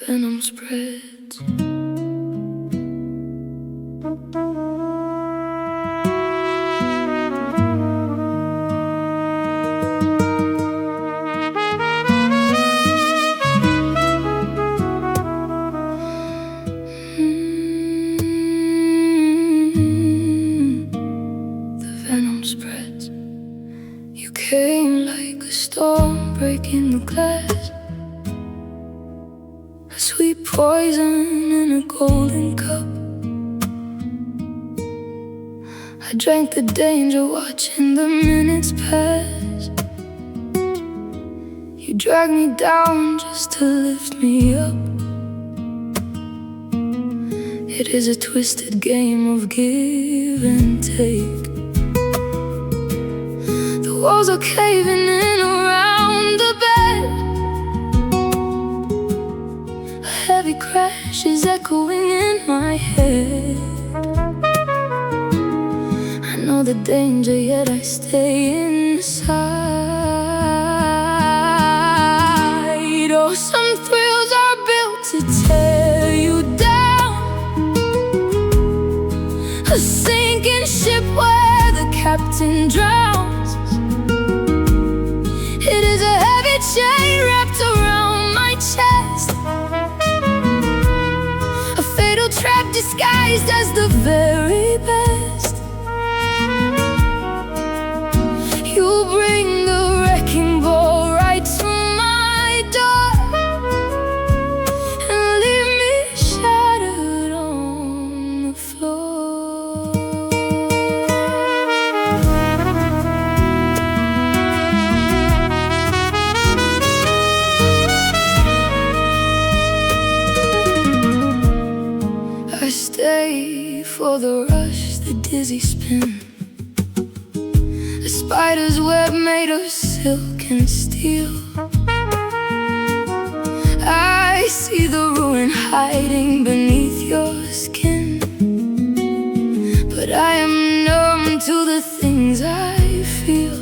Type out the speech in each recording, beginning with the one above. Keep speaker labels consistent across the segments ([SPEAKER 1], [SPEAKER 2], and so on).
[SPEAKER 1] Venom spreads. The venom spreads. You came like a storm breaking the glass, a sweet poison in a golden cup. I drank the danger, watching the minutes pass. You dragged me down just to lift me up. It is a twisted game of give and take. The walls are caving in around the bed. A heavy crash is echoing in my head. I know the danger, yet I stay inside. Oh, some thrills are built to tear you down, a sinking ship where the captain drowns. It is a heavy chain wrapped around my chest, a fatal trap disguised as the very best. You bring the wrecking ball right to my door and leave me shattered on the floor. I stay for the rush, the dizzy spin, the spider's web made of silk and steel. I see the ruin hiding beneath your skin, but I am numb to the things I feel.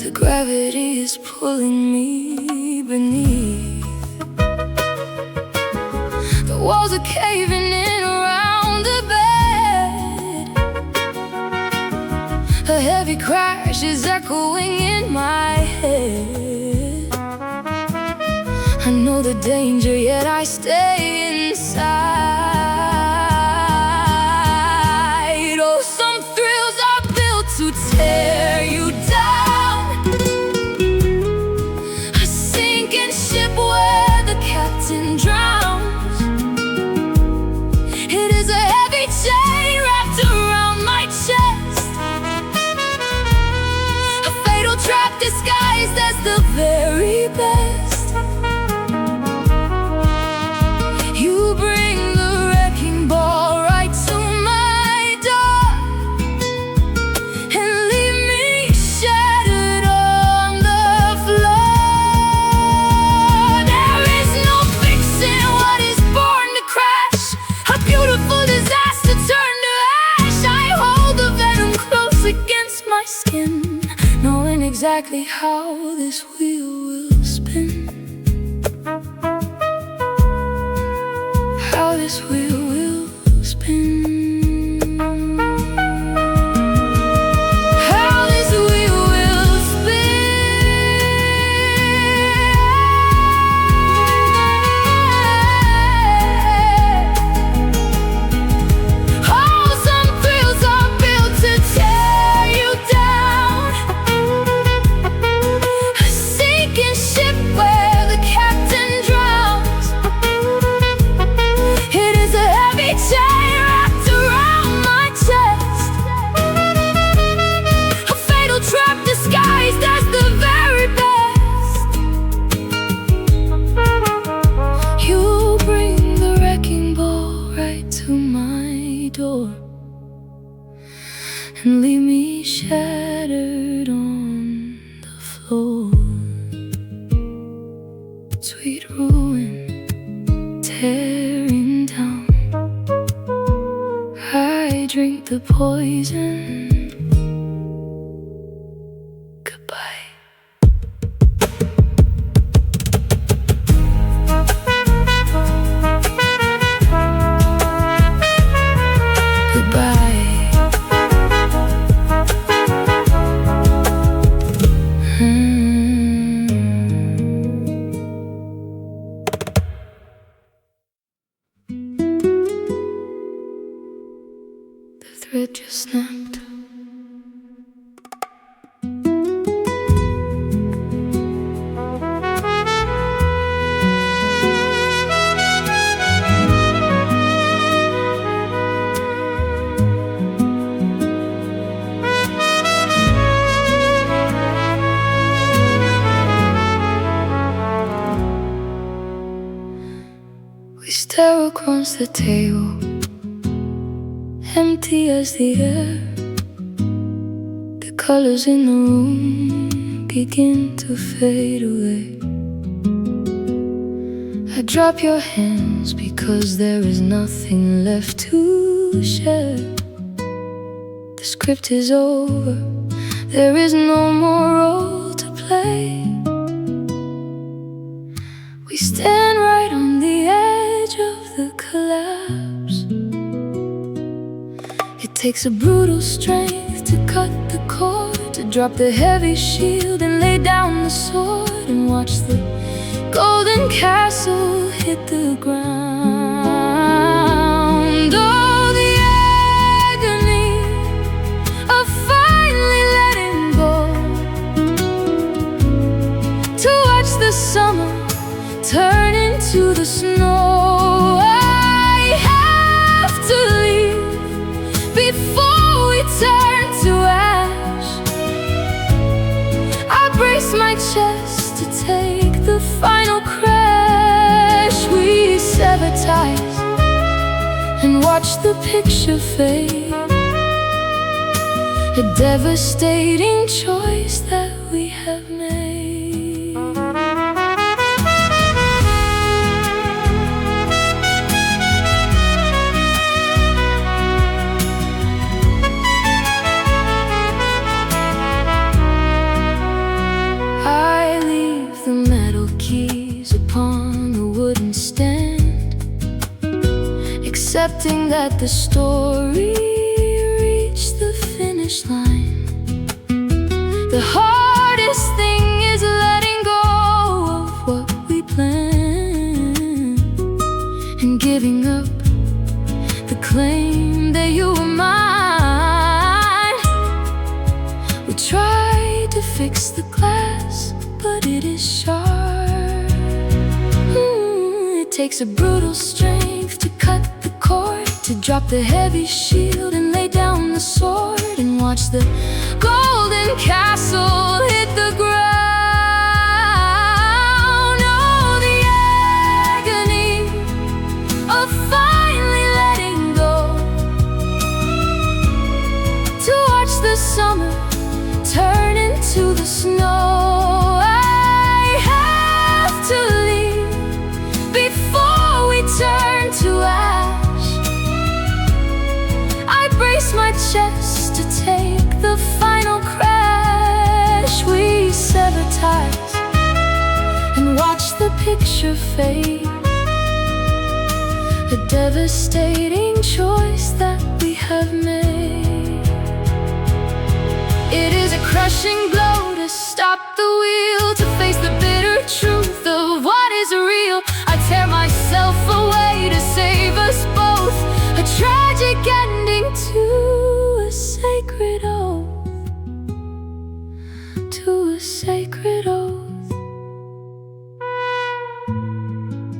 [SPEAKER 1] The gravity is pulling me beneath. The walls are caving in around the bed. A heavy crash is echoing in my head. I know the danger, yet I stay inside. Oh, some thrills are built to tear you down, a sinking ship where the captain drowns. It is a heavy chain wrapped around my chest, a fatal trap disguised as the very best. You bring the wrecking ball right to my door and leave me shattered on the floor. There is no fixing what is born to crash, a beautiful disaster turned to ash. I hold the venom close against my skin, knowing exactly how this wheel will spin, how this wheel will spin, how this wheel will spin. Oh, some thrills are built to tear you down, a sinking ship where the captain drowns. It is a heavy chain wrapped around my chest, a fatal trap disguised as the very best. You bring the wrecking ball right to my door and leave me shattered on the floor. Sweet ruin tearing down, I drink the poison. Goodbye. stare across the table, empty as the air. The colors in the room begin to fade away. I drop your hands because there is nothing left to share. The script is over, there is no more role to play. We stand right on the edge of the collapse. It takes a brutal strength to cut the cord, to drop the heavy shield and lay down the sword, and watch the golden castle hit the ground. Oh, the agony of finally letting go, to watch the summer turn into the snow. I have to leave before we turn to ash. I brace my chest to take the final crash. We sever ties and watch the picture fade. A devastating choice that we have made. Accepting that the story reached the finish line. The hardest thing is letting go of what we planned, and giving up the claim that you were mine. We tried to fix the glass, but it is sharp. It takes a brutal strength to cut the cord, to drop the heavy shield and lay down the sword, and watch the golden castle hit the ground. Oh, the agony of finally letting go, to watch the summer turn into the snow. I have to leave before we turn to ash. I brace my chest to take the final crash. We sever ties and watch the picture fade. A devastating choice that we have made. It is a crushing blow to stop the wheel, to face the bitter truth of what is real. I tear myself away to save us both, a tragic ending to a sacred oath, to a sacred oath,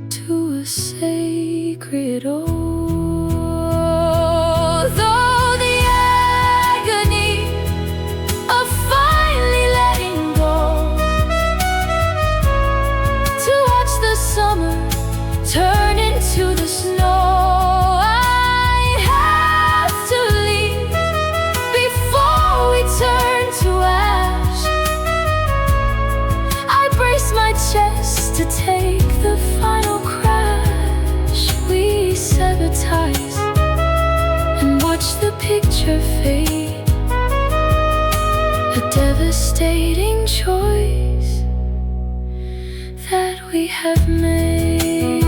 [SPEAKER 1] to a sacred oath. Oh, the agony of finally letting go, to watch the summer turn into the snow. I have to leave before we turn to ash. I brace my chest to take the final crash. We sever ties and watch the picture fade. A devastating choice that we have made.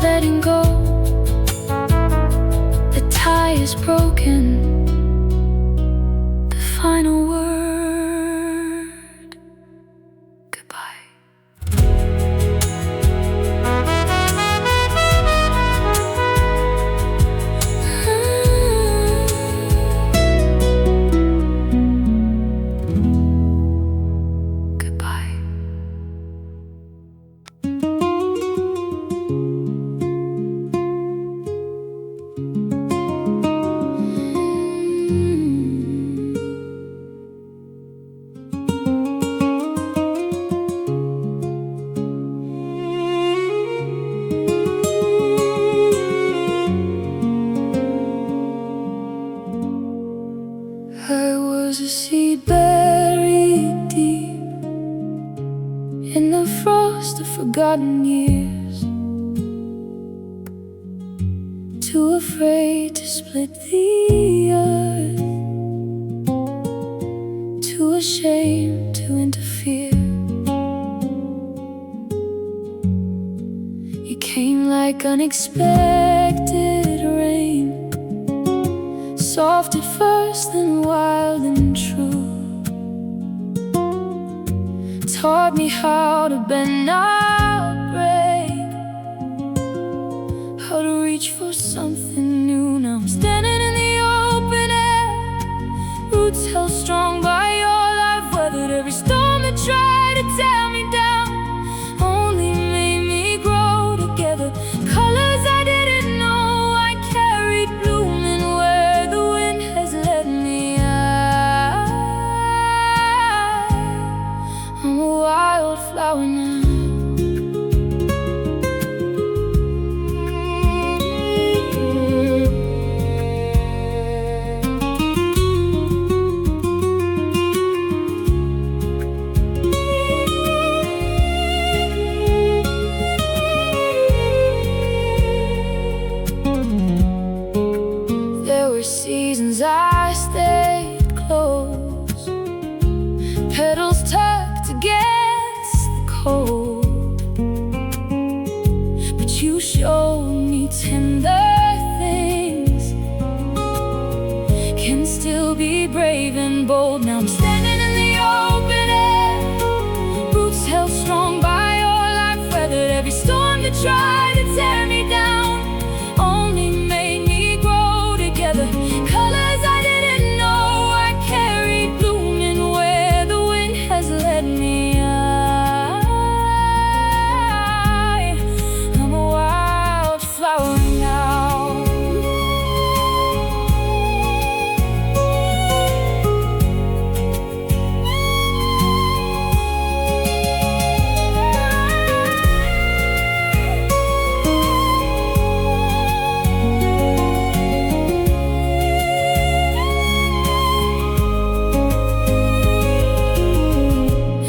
[SPEAKER 1] Letting go, the tie is broken, the final word, goodbye. lost or forgotten years, too afraid to split the earth, too ashamed to interfere. You came like unexpected rain, soft at first, then wild and true. Taught me how to bend, not break, how to reach for something new. Now I'm standing in the open air, roots held strong by all I've weathered. Every storm that tried to tear me down only made me grow together. Colors I didn't know I carried, blooming where the wind has led me. I'm a wildflower now. There were seasons I stayed close, petals tucked against the cold, but you showed me tender things can still be brave and bold. Now I'm standing in the open air, roots held strong by all I've weathered. Every storm that tried to tear me down only made me grow together. Colors I didn't know I carried, blooming where the wind has led me. I'm a wildflower now.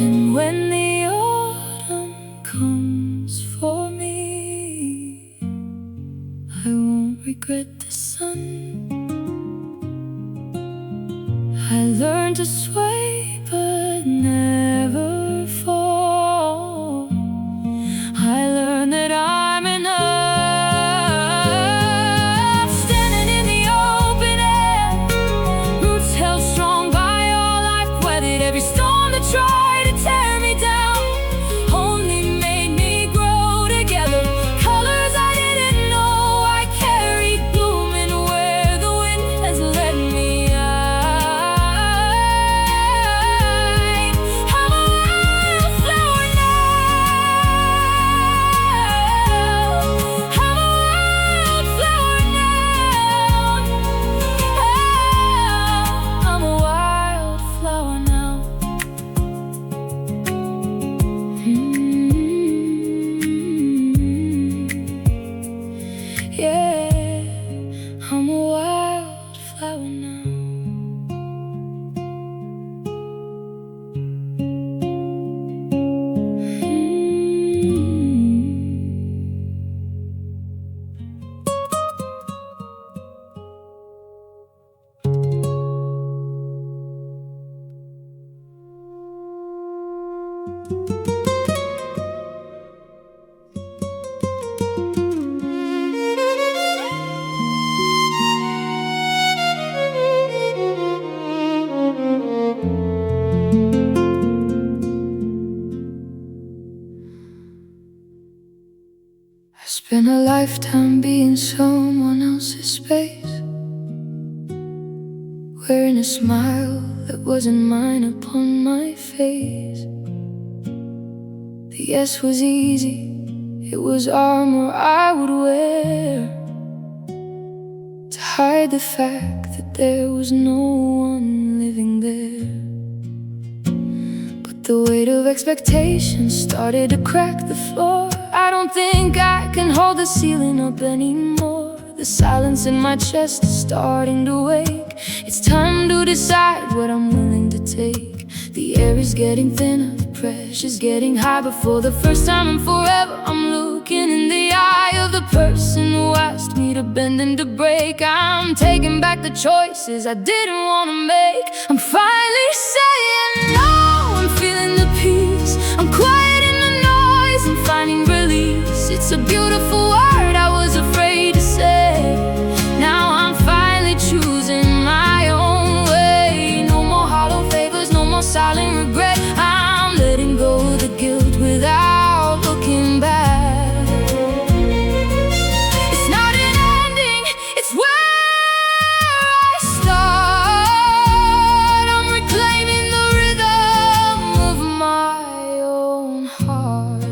[SPEAKER 1] And when the autumn comes for me, I won't regret the sun. I learned to sway but never fall. I learned that I'm enough. Standing in the open air, roots held strong by all I've weathered. Every storm that tried to tear me down only made me grow together. Colors I didn't know I carried, blooming where the wind has led me. I'm a wildflower now. I'm a wildflower now. I'm a wildflower now. Yeah, I'm a wildflower now. I spent a lifetime being someone else's space, wearing a smile that wasn't mine upon my face. The yes was easy, it was armor I would wear to hide the fact that there was no one living there. But the weight of expectation started to crack the floor. I don't think I can hold the ceiling up anymore. The silence in my chest is starting to wake. It's time to decide what I'm willing to take. The air is getting thinner, the pressure's getting high. But for the first time in forever, I'm looking in the eye of the person who asked me to bend and to break. I'm taking back the choices I didn't want to make. I'm finally saying no. I'm feeling the peace, I'm quiet in the noise and finding release. It's a beautiful word I was afraid to say. Now I'm finally choosing my own way. No more hollow favors, no more silent regret. I'm letting go of the guilt without looking back. It's not an ending, it's where I start. I'm reclaiming the rhythm of my own heart.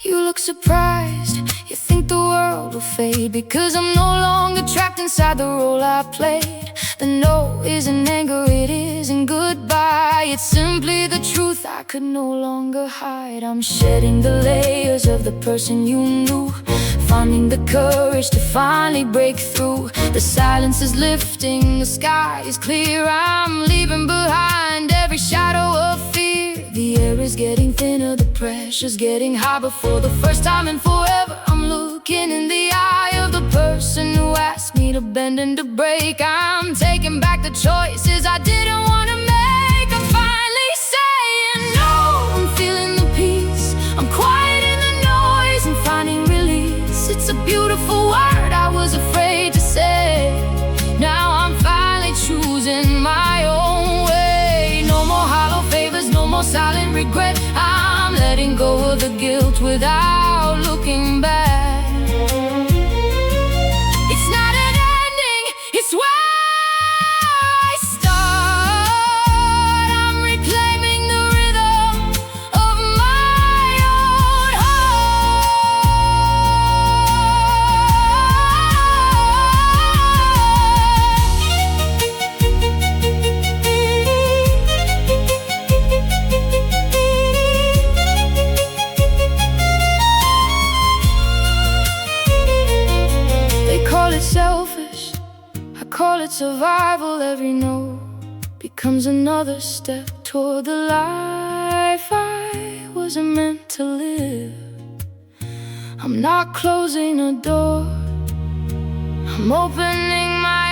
[SPEAKER 1] You look surprised, you think the world will fade, because I'm no longer trapped inside the role I played. The no isn't anger, it isn't goodbye. It's simply the truth I could no longer hide. I'm shedding the layers of the person you knew, finding the courage to finally break through. The silence is lifting, the sky is clear. I'm leaving behind every shadow of fear. The air is getting thinner, the pressure's getting high. But for the first time in forever, I'm looking in the eye of the person who asked me to bend and to break. I'm taking back the choices I didn't want to make. I'm finally saying no. I'm feeling the peace, I'm quiet in the noise and finding release. It's a beautiful word I was afraid to say. Now I'm finally choosing my own way. No more hollow favors, no more silent regret. I'm letting go of the guilt without looking back. It's not an ending, it's where I start. I'm reclaiming the rhythm of my own selfish, I call it survival. Every no becomes another step toward the life I wasn't meant to live. I'm not closing a door, I'm opening my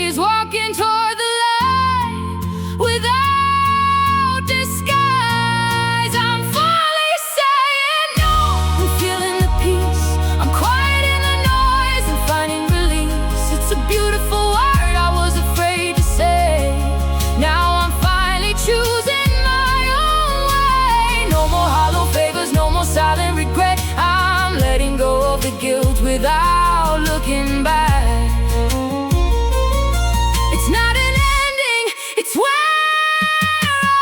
[SPEAKER 1] eyes, walking toward the light without disguise. I'm finally saying no. I'm feeling the peace, I'm quiet in the noise and finding release. It's a beautiful word I was afraid to say. Now I'm finally choosing my own way. No more hollow favors, no more silent regret. I'm letting go of the guilt without looking back. It's not an ending, it's where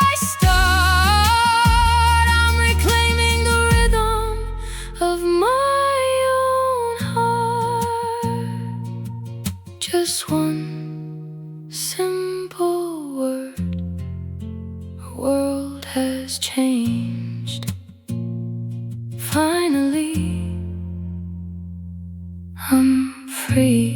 [SPEAKER 1] I start. I'm reclaiming the rhythm of my own heart. Just one simple word, our world has changed. Finally, I'm free.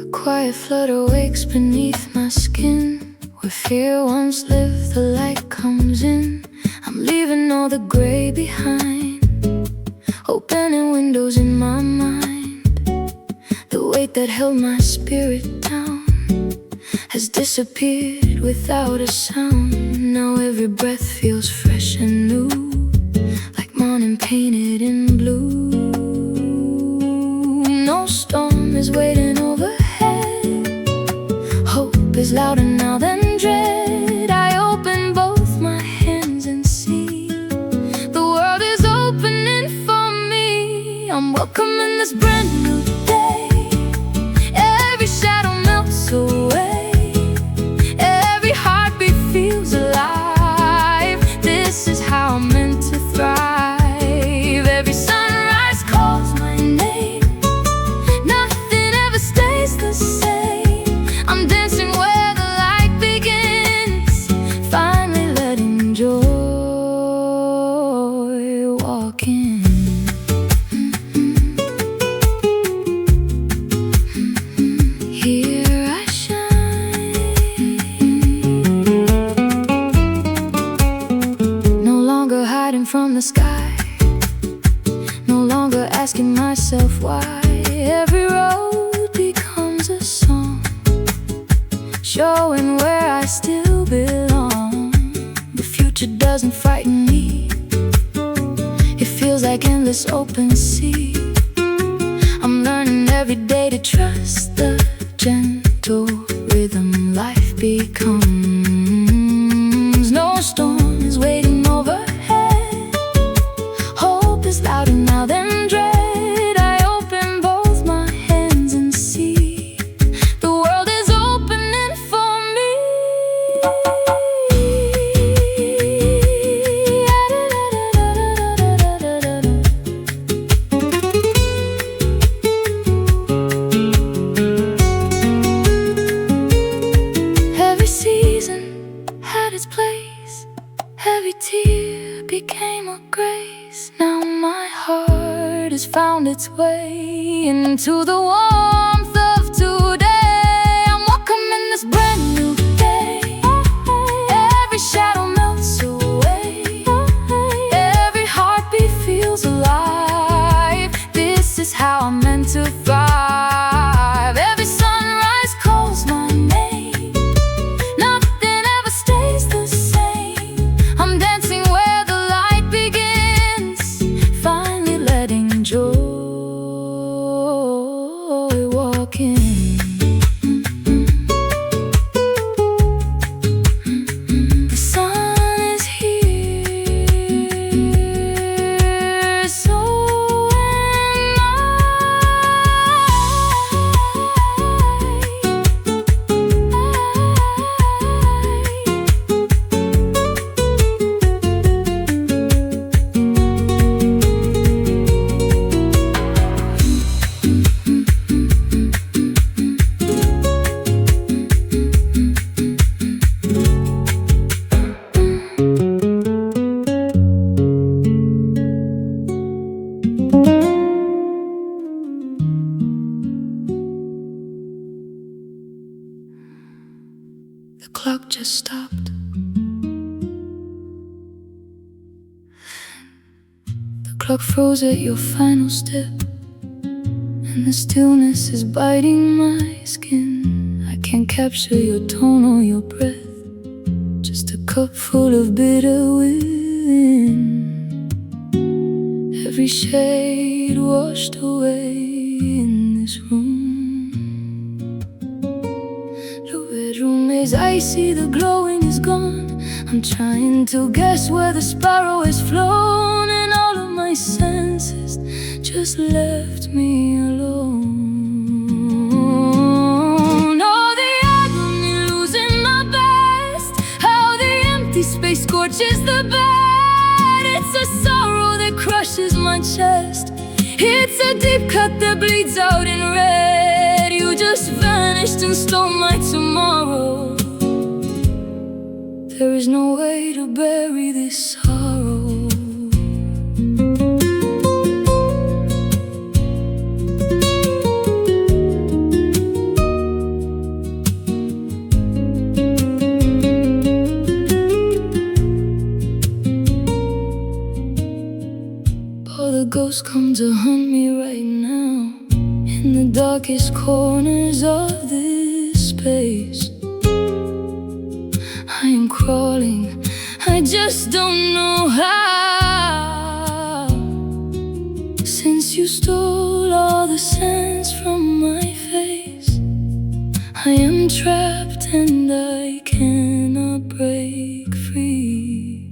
[SPEAKER 1] A quiet flutter wakes beneath my skin. Where fear once lived, the light comes in. I'm leaving all the gray behind, opening windows in my mind. The weight that held my spirit down has disappeared without a sound. Now every breath feels fresh and new, like morning painted in blue. No storm is waiting overhead, hope is louder now than dread. I open both my hands and see the world Welcome in this brand new day. Every shadow melts away. Every heartbeat feels alive. This is how I'm meant to thrive. Every sunrise calls my name. Nothing ever stays the same. I'm dancing where the light begins. Finally letting joy walk in. Here I shine. No longer hiding from the sky. No longer asking myself why. Every road becomes a song, showing where I still belong. The future doesn't frighten me. It feels like endless open sea. I'm learning every day to trust the gentle rhythm life becomes. No storm is waiting overhead. Hope is louder now than dread. I open both my hands and see the world is opening for me. Every season had its place. Every tear became a grace. Now my heart has found its way into the warmth of today. I'm welcoming this brand new day. Every shadow melts away. Every heartbeat feels alive. This is how I'm meant to thrive. Every sunrise calls my name. Nothing ever stays the same. I'm dancing where the light begins. Finally letting joy walk in. The sun is here, so am I. The clock just stopped. The clock froze at your final step, and the stillness is biting my skin. I can't capture your tone or your breath, just a cup full of bitter wind. Every shade washed away in this room. The bedroom is icy, the glowing is gone. I'm trying to guess where the sparrow has flown, and all of my senses just left me alone. Oh, the agony, losing my best. How the empty space scorches the bed. It's a sorrow that crushes my chest. It's a deep cut that bleeds out in red. You just vanished and stole my tomorrow. There is no way to bury this sorrow. All the ghosts come to hunt me right now, in the darkest corners of this space. I am crawling, I just don't know how. Since you stole all the sense from my face, I am trapped and I cannot break free.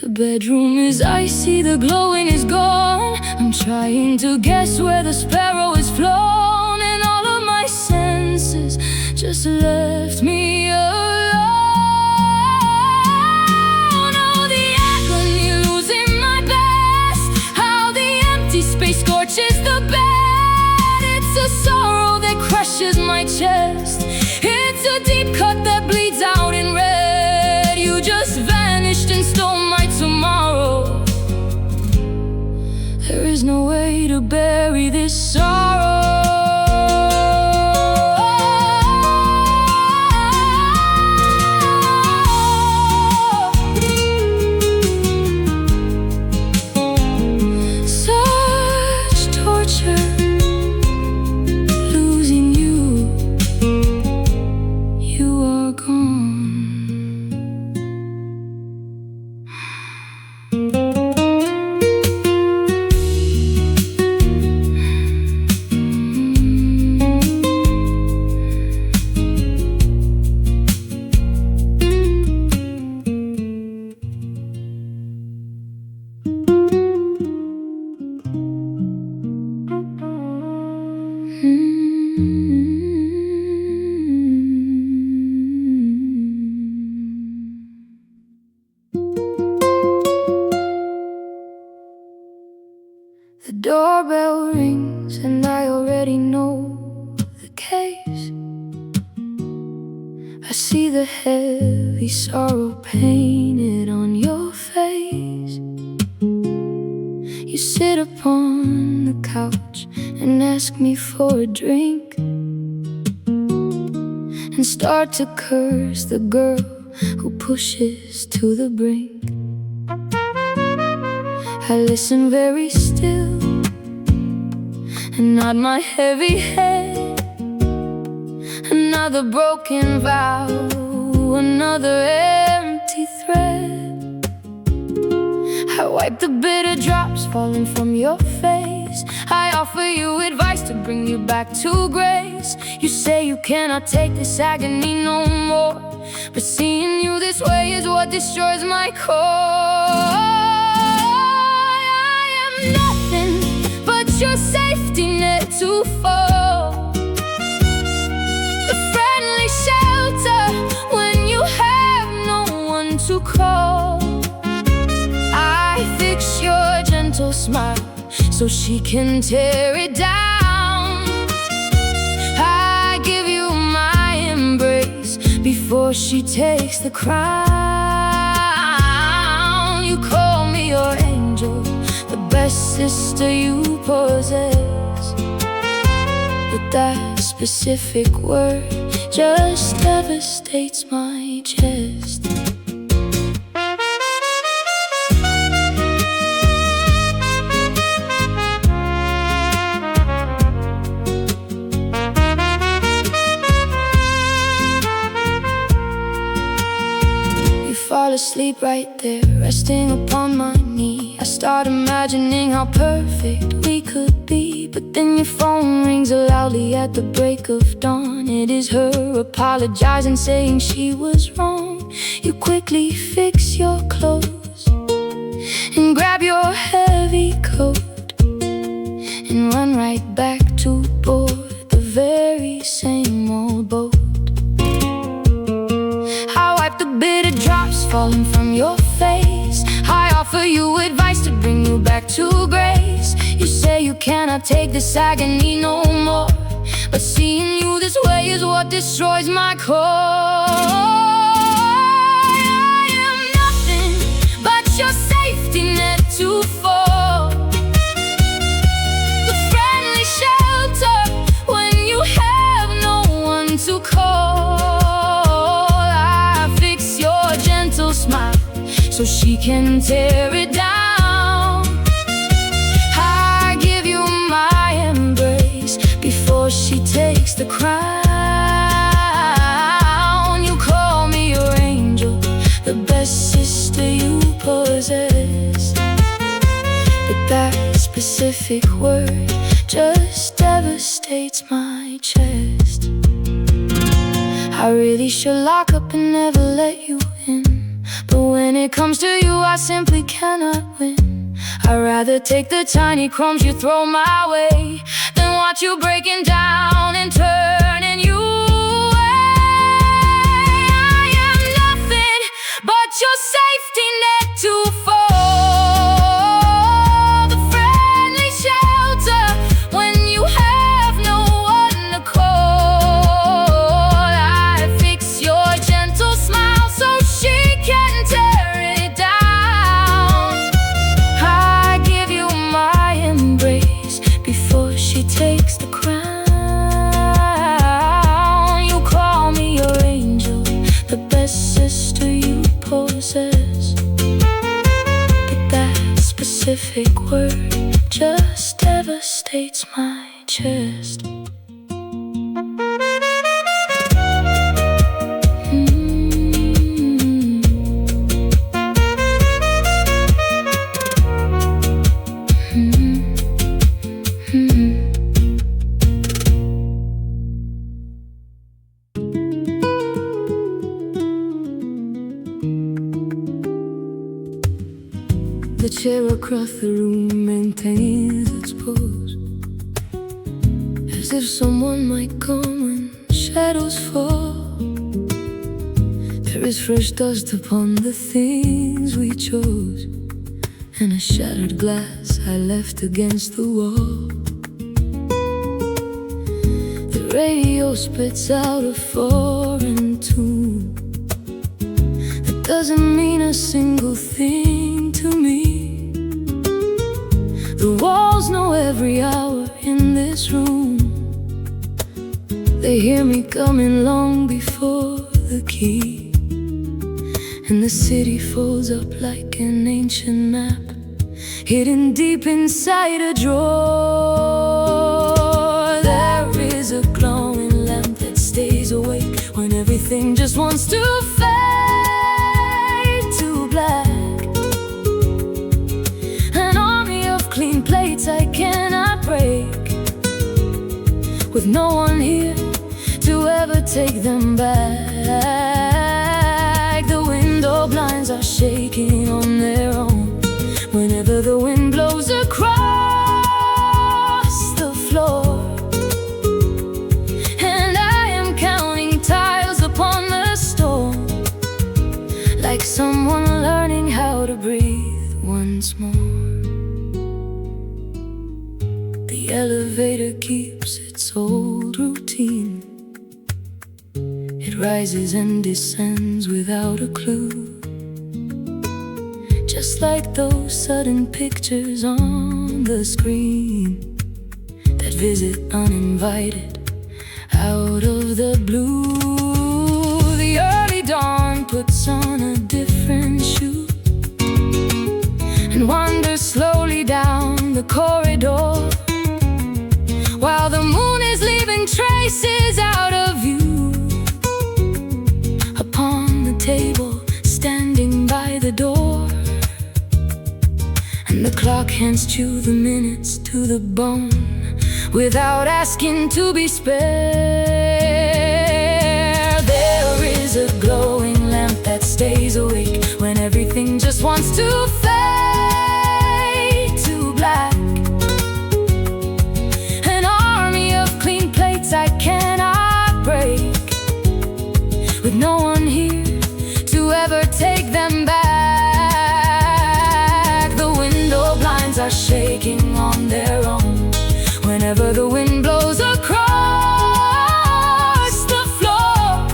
[SPEAKER 1] The bedroom is icy, the glowing is gone. I'm trying to guess where the sparrow is flown, and all of my senses just left me alone. Oh, the agony losing my best, how the empty space scorches the bed. It's a sorrow that crushes my chest, it's a deep cut that bleeds out in red. You just vanished and stole my tomorrow. There is no way to bury this sorrow. Such torture, losing you. You are gone. The doorbell rings and I already know the case. I see the heavy sorrow painted on your face. You sit upon the couch and ask me for a drink, and start to curse the girl who pushes to the brink. I listen very still and nod my heavy head. Another broken vow, another empty thread. I wipe the bitter drops falling from your face. I offer you advice to bring you back to grace. You say you cannot take this agony no more, but seeing you this way is what destroys my core. Nothing but your safety net to fall, a friendly shelter when you have no one to call. I fix your gentle smile so she can tear it down. I give you my embrace before she takes the crown. You call me your angel, the best sister you possess, but that specific word just devastates my chest. You fall asleep right there, resting upon my knee. I start imagining how perfect we could be, but then your phone rings loudly at the break of dawn. It is her apologizing, saying she was wrong. You quickly fix your clothes and grab your heavy coat and run right back to board the very same old boat. I wipe the bitter drops falling from your face. I offer you advice to bring you back to grace. You say you cannot take this agony no more, but seeing you this way is what destroys my core. I am nothing but your safety net to fall, the friendly shelter when you have no one to call. I fix your gentle smile so she can tear it down. I give you my embrace before she takes the crown. You call me your angel, the best sister you possess, but that specific word just devastates my chest. I really should lock up and never let you in, But when it comes to you, I simply cannot win. I'd rather take the tiny crumbs you throw my way than watch you breaking down and turning you away. I am nothing but your safety net to fall, the friendly shelter when you have no one to call. I fix your gentle smile so she can tear it down. I give you my embrace before she takes the crown. You call me your angel, the best sister you possess. But that specific word just devastates my chest. The chair across the room maintains its pose, as if someone might come when shadows fall. There is fresh dust upon the things we chose, and a shattered glass I left against the wall. The radio spits out a foreign tune that doesn't mean a single thing to me. The walls know every hour in this room. They hear me coming long before the key, and the city folds up like an ancient map, hidden deep inside a drawer. There is a glowing lamp that stays awake when everything just wants to fade to black. Clean plates I cannot break, with no one here to ever take them back. The window blinds are shaking on their own whenever the wind blows across the floor. And I am counting tiles upon the storm, like someone learning how to breathe once more. The elevator keeps its old routine. It rises and descends without a clue, just like those sudden pictures on the screen that visit uninvited out of the blue. The early dawn puts on a different shoe and wanders slowly down the corridor, while the moon is leaving traces out of view upon the table standing by the door. And the clock hands you the minutes to the bone without asking to be spared. There is a glowing lamp that stays awake when everything just wants to fade to black. I cannot break, with no one here to ever take them back. The window blinds are shaking on their own whenever the wind blows across the floor.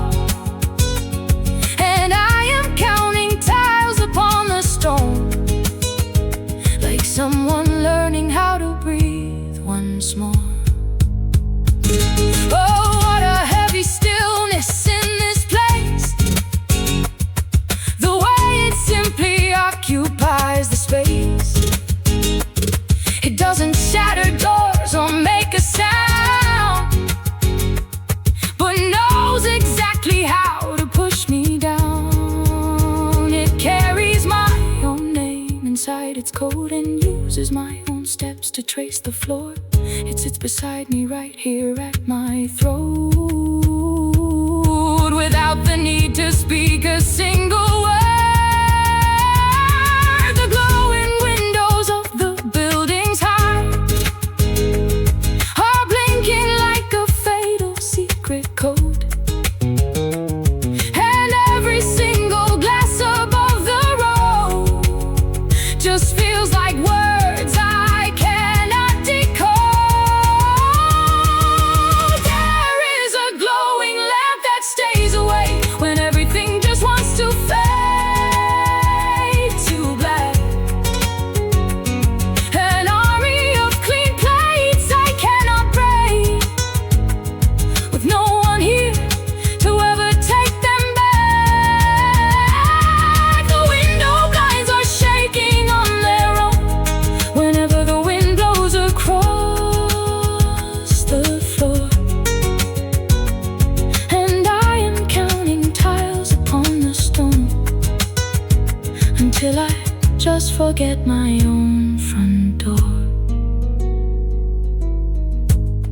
[SPEAKER 1] And I am counting tiles upon the stone, like someone learning how to breathe once more. Oh, what a heavy stillness in this place, the way it simply occupies the space. It doesn't shatter doors or make a sound, but knows exactly how to push me down. It carries my own name inside its code and uses my own steps to trace the floor. It sits beside me right here at my throat, without the need to speak a single word. just feels like words I cannot decode. There is a glowing lamp that stays away when everything just wants to fade to black. An army of clean plates I cannot break, with no one here to ever take them back. The window blinds are shaking on their own whenever the wind blows across the floor. And I am counting tiles upon the stone until I just forget my own front door.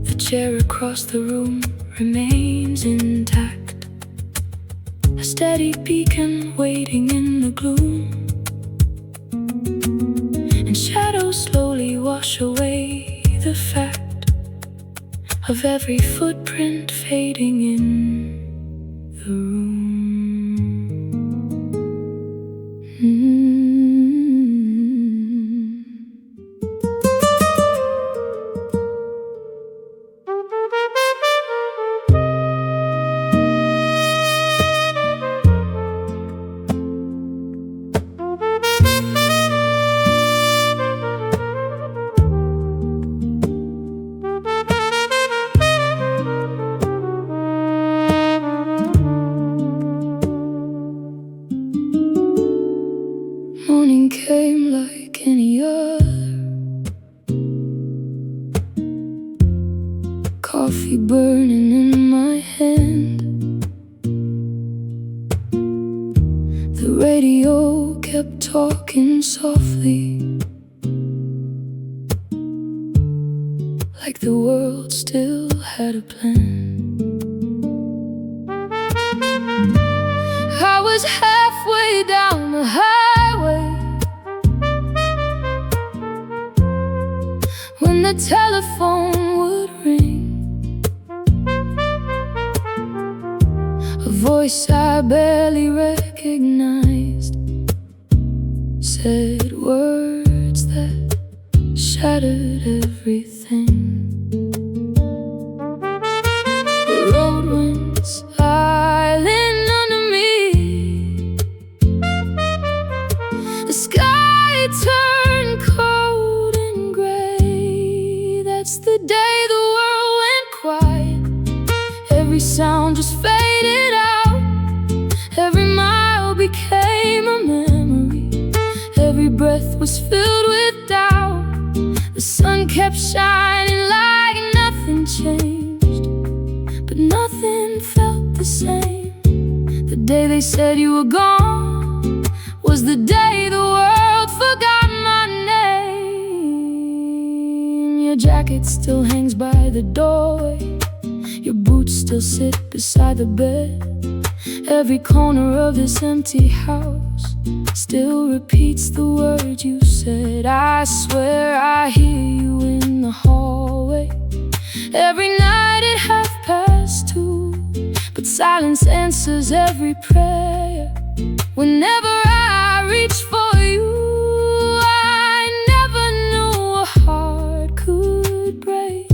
[SPEAKER 1] The chair across the room remains intact, a steady beacon waiting in the gloom, and shadows slowly wash away the fact of every footprint fading in the room. Morning came like any other, coffee burning in my hand. The radio kept talking softly, like the world still had a plan. I was halfway down the highway when the telephone would ring. A voice I barely recognized said words that shattered everything. The road went silent under me, the sky turned cold and gray. That's the day the world went quiet. Every sound just faded out, every mile became a memory, every breath was filled with doubt. The sun kept shining like nothing changed, but nothing felt the same. The day they said you were gone was the day the world forgot my name. Your jacket still hangs by the doorway, your boots still sit beside the bed. Every corner of this empty house still repeats the words you said. I swear I hear you in the hallway every night at 2:30, but silence answers every prayer. Whenever I reach for you, I never knew a heart could break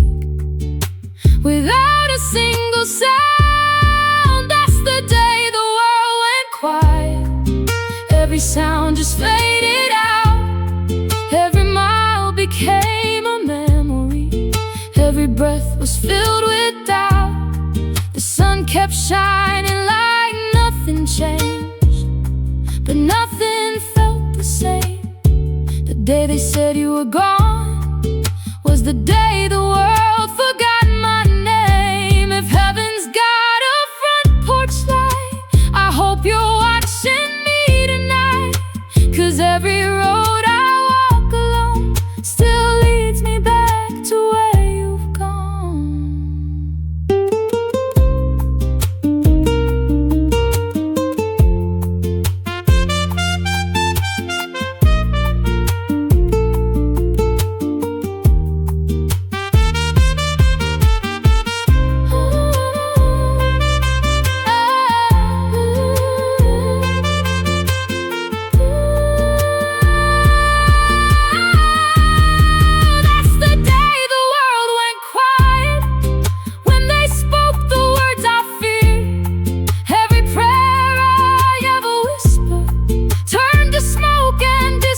[SPEAKER 1] without a single sound. That's the day the world went quiet, every sound just faded out, every mile became a memory, every breath was filled with doubt. The sun kept shining like nothing changed, but nothing felt the same. The day they said you were gone was the day the world forgot my name. If heaven's got a front porch light, I hope you're watching me tonight, 'cause every road I walk alone still leads me back to where you've gone.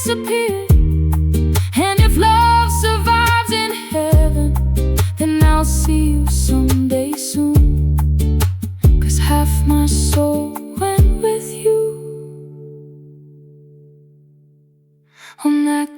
[SPEAKER 1] disappeared. And if love survives in heaven, then I'll see you someday soon. 'Cause half my soul went with you on that